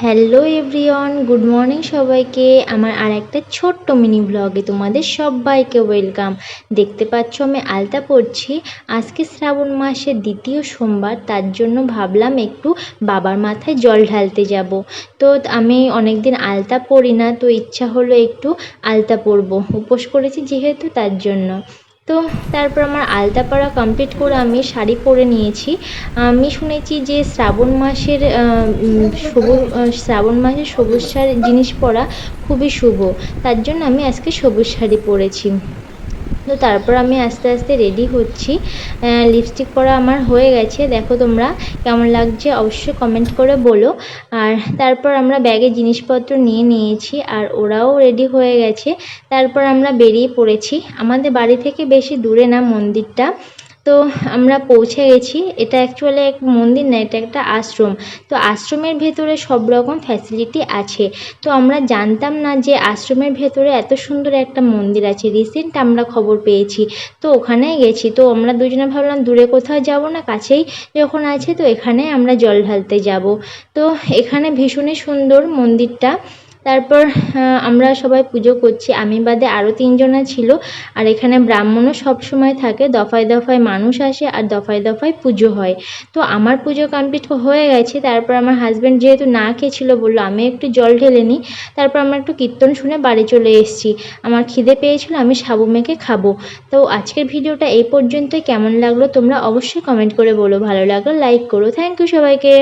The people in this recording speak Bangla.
হ্যালো এভরিওয়ান, গুড মর্নিং সবাইকে। আমার আর একটা ছোট্ট মিনি ব্লগে তোমাদের সবাইকে ওয়েলকাম। দেখতে পাচ্ছ আমি আলতা পরছি। আজকে শ্রাবণ মাসের দ্বিতীয় সোমবার, তার জন্য ভাবলাম একটু বাবার মাথায় জল ঢালতে যাব। তো আমি অনেক দিন আলতা পরি না, তো ইচ্ছা হলো একটু আলতা পরবো, উপোস করেছি যেহেতু তার জন্য। তো তারপর আমার আলতা পরা কমপ্লিট করে আমি শাড়ি পরে নিয়েছি। আমি শুনেছি যে শ্রাবণ মাসে সবুজ শাড়ি জিনিস পরা খুবই শুভ, তার জন্য আমি আজকে সবুজ শাড়ি পরেছি। তো তারপর আমি আস্তে আস্তে রেডি হচ্ছি। লিপস্টিক পরা আমার হয়ে গেছে, দেখো তোমরা কেমন লাগছে অবশ্যই কমেন্ট করে বলো। আর তারপর আমরা ব্যাগে জিনিসপত্র নিয়ে নিয়েছি, আর ওরাও রেডি হয়ে গেছে। তারপর আমরা বেরিয়ে পড়েছি। আমাদের বাড়ি থেকে বেশি দূরে না মন্দিরটা, তো আমরা পৌঁছে গেছি। এটা অ্যাকচুয়ালি এক মন্দির না, এটা একটা আশ্রম। তো আশ্রমের ভেতরে সব রকম ফ্যাসিলিটি আছে। তো আমরা জানতাম না যে আশ্রমের ভেতরে এত সুন্দর একটা মন্দির আছে। রিসেন্ট আমরা খবর পেয়েছি, তো ওখানেই গেছি। তো আমরা দুজনে ভাবলাম দূরে কোথাও যাব না, কাছেই যখন আছে তো এখানে আমরা জল ঢালতে যাব। তো এখানে ভীষণই সুন্দর মন্দিরটা। তারপর আমরা সবাই পুজো করছি, আমি বাদে আরও 3জনা ছিল। আর এখানে ব্রাহ্মণও সব সময় থাকে, দফায় দফায় মানুষ আসে আর দফায় দফায় পুজো হয়। তো আমার পুজো কমপ্লিট হয়ে গেছে। তারপর আমার হাজব্যান্ড যেহেতু না খেয়েছিলো, বললো আমি একটু জল ঢেলে নিই। তারপর আমরা একটু কীর্তন শুনে বাড়ি চলে এসেছি। আমার খিদে পেয়েছিল, আমি সাবু মেখে খাবো। তো আজকের ভিডিওটা এই পর্যন্তই। কেমন লাগলো তোমরা অবশ্যই কমেন্ট করে বলো, ভালো লাগলো লাইক করো। থ্যাংক ইউ সবাইকে।